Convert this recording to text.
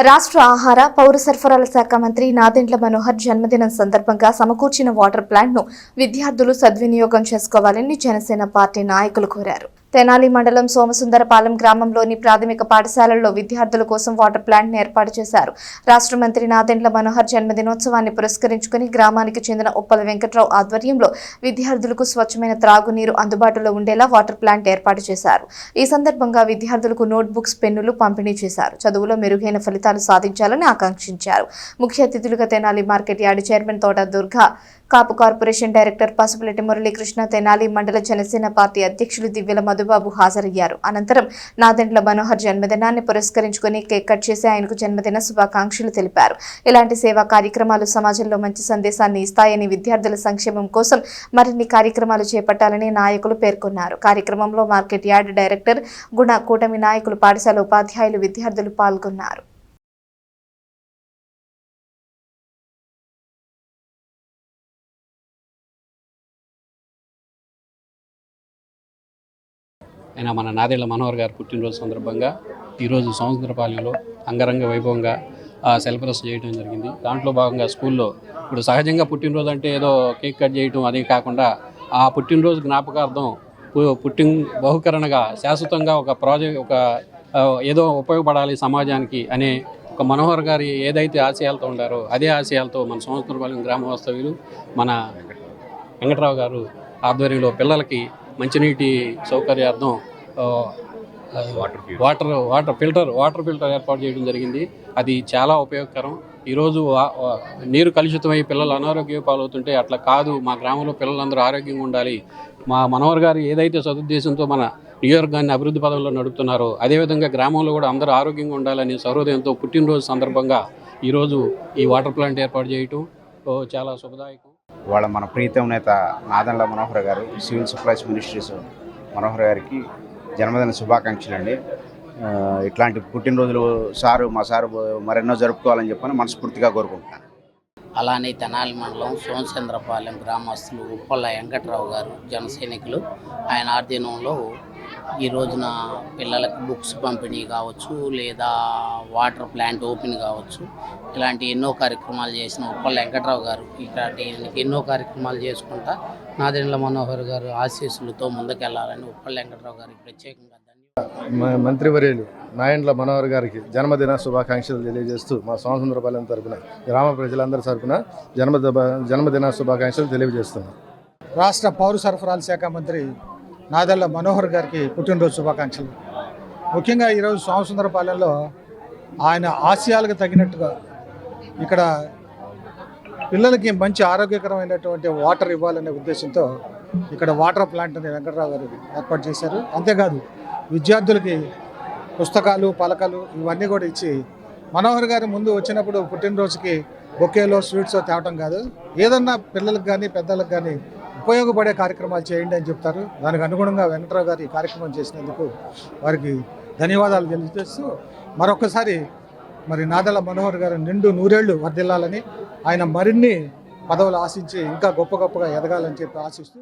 రాష్ట్ర ఆహార పౌర సరఫరాల శాఖ మంత్రి నాదెండ్ల మనోహర్ జన్మదినం సందర్భంగా సమకూర్చిన వాటర్ ప్లాంట్ను విద్యార్థులు సద్వినియోగం చేసుకోవాలని జనసేన పార్టీ నాయకులు కోరారు. తెనాలి మండలం సోమసుందరపాలెం గ్రామంలోని ప్రాథమిక పాఠశాలల్లో విద్యార్థుల కోసం వాటర్ ప్లాంట్ ఏర్పాటు చేశారు. రాష్ట్ర మంత్రి నాదెండ్ల మనోహర్ జన్మదినోత్సవాన్ని పురస్కరించుకుని గ్రామానికి చెందిన ఉప్పల వెంకట్రావు ఆధ్వర్యంలో విద్యార్థులకు స్వచ్ఛమైన త్రాగునీరు అందుబాటులో ఉండేలా వాటర్ ప్లాంట్ ఏర్పాటు చేశారు. ఈ సందర్భంగా విద్యార్థులకు నోట్బుక్స్, పెన్నులు పంపిణీ చేశారు. చదువులో మెరుగైన ఫలితాలు సాధించాలని ఆకాంక్షించారు. ముఖ్య అతిథులుగా తెనాలి మార్కెట్ యార్డు చైర్మన్ తోట దుర్గా, కాపు కార్పొరేషన్ డైరెక్టర్ పసుపులెట్టి మురళీకృష్ణ, తెనాలి మండల జనసేన పార్టీ అధ్యక్షులు దివ్యల మధుబాబు హాజరయ్యారు. అనంతరం నాదెండ్ల మనోహర్ జన్మదినాన్ని పురస్కరించుకుని కేక్ కట్ చేసి ఆయనకు జన్మదిన శుభాకాంక్షలు తెలిపారు. ఇలాంటి సేవా కార్యక్రమాలు సమాజంలో మంచి సందేశాన్ని ఇస్తాయని, విద్యార్థుల సంక్షేమం కోసం మరిన్ని కార్యక్రమాలు చేపట్టాలని నాయకులు పేర్కొన్నారు. కార్యక్రమంలో మార్కెట్ యార్డ్ డైరెక్టర్ గుణ, కూటమి నాయకులు, పాఠశాల ఉపాధ్యాయులు, విద్యార్థులు పాల్గొన్నారు. అయినా మన నాదెండ్ల మనోహర్ గారు పుట్టినరోజు సందర్భంగా ఈరోజు సోమసుందరపాలెంలో అంగరంగ వైభవంగా సెలబ్రేషన్ చేయడం జరిగింది. దాంట్లో భాగంగా స్కూల్లో ఇప్పుడు సహజంగా పుట్టినరోజు అంటే ఏదో కేక్ కట్ చేయడం అదే కాకుండా ఆ పుట్టినరోజు జ్ఞాపకార్థం బహుకరణగా శాశ్వతంగా ఒక ప్రాజెక్ట్, ఒక ఏదో ఉపయోగపడాలి సమాజానికి అనే ఒక మనోహర్ గారి ఏదైతే ఆశయాలతో ఉండారో అదే ఆశయాలతో మన సోమసుందరపాలెం గ్రామ వాస్తవ్యులు మన వెంకట్రావు గారు ఆధ్వర్యంలో పిల్లలకి మంచినీటి సౌకర్యార్థం వాటర్ ఫిల్టర్ ఏర్పాటు చేయడం జరిగింది. అది చాలా ఉపయోగకరం. ఈరోజు నీరు కలుషితమై పిల్లలు అనారోగ్య పాలవుతుంటే అట్లా కాదు, మా గ్రామంలో పిల్లలందరూ ఆరోగ్యంగా ఉండాలి, మా మనోహర్ గారు ఏదైతే సదుద్దేశంతో మన నియోజకవర్గాన్ని అభివృద్ధి పదంలో నడుపుతున్నారో అదేవిధంగా గ్రామంలో కూడా అందరూ ఆరోగ్యంగా ఉండాలని సహృదయంతో పుట్టినరోజు సందర్భంగా ఈరోజు ఈ వాటర్ ప్లాంట్ ఏర్పాటు చేయటం చాలా శుభదాయకం. వాళ్ళ మన ప్రీతం నేత నాదెండ్ల మనోహర్ గారు, సివిల్ సప్లైస్ మినిస్ట్రీస్ మనోహర్ గారికి జన్మదిన శుభాకాంక్షలు అండి. ఇట్లాంటి పుట్టినరోజులు మా సారు మరెన్నో జరుపుకోవాలని చెప్పని మనస్ఫూర్తిగా కోరుకుంటున్నాను. అలానే తెనాలి మండలం సోమసుందరపాలెం గ్రామస్తులు ఉప్పల వెంకట్రావు గారు జన సైనికులు, ఆయన ఆధీనంలో ఈ రోజున పిల్లలకు బుక్స్ పంపిణీ కావచ్చు, లేదా వాటర్ ప్లాంట్ ఓపెన్ కావచ్చు, ఇలాంటి ఎన్నో కార్యక్రమాలు చేసిన ఉప్పల వెంకట్రావు గారు ఇలాంటి ఎన్నో కార్యక్రమాలు చేసుకుంటా నాదెండ్ల మనోహర్ గారు ఆశీస్సులతో ముందుకెళ్లాలని ఉప్పల వెంకట్రావు గారికి ప్రత్యేకంగా మంత్రివర్యులు నాదెండ్ల మనోహర్ గారికి జన్మదిన శుభాకాంక్షలు తెలియజేస్తూ మా సోమసుందరపాలెం తరపున, గ్రామ ప్రజలందరి తరపున జన్మదిన శుభాకాంక్షలు తెలియజేస్తున్నాం. రాష్ట్ర పౌర సరఫరాల శాఖ మంత్రి నాదెండ్ల మనోహర్ గారికి పుట్టినరోజు శుభాకాంక్షలు. ముఖ్యంగా ఈరోజు సోమసుందరపాలెంలో ఆయన ఆశయాలకు తగినట్టుగా ఇక్కడ పిల్లలకి మంచి ఆరోగ్యకరమైనటువంటి వాటర్ ఇవ్వాలనే ఉద్దేశంతో ఇక్కడ వాటర్ ప్లాంట్ అని వెంకట్రావు గారు ఏర్పాటు చేశారు. అంతేకాదు విద్యార్థులకి పుస్తకాలు, పలకలు ఇవన్నీ కూడా ఇచ్చి, మనోహర్ గారు ముందు వచ్చినప్పుడు పుట్టినరోజుకి బొకేలో స్వీట్స్ తేవటం కాదు, ఏదన్నా పిల్లలకు కానీ పెద్దలకు కానీ ఉపయోగపడే కార్యక్రమాలు చేయండి అని చెప్తారు. దానికి అనుగుణంగా వెంకట్రావు గారు ఈ కార్యక్రమం చేసినందుకు వారికి ధన్యవాదాలు తెలియజేస్తూ మరొకసారి మరి నాదెండ్ల మనోహర్ గారు నిండు నూరేళ్లు వర్ధిల్లాలని, ఆయన మరిన్ని పదవులు ఆశించి ఇంకా గొప్పగా ఎదగాలని చెప్పి ఆశిస్తూ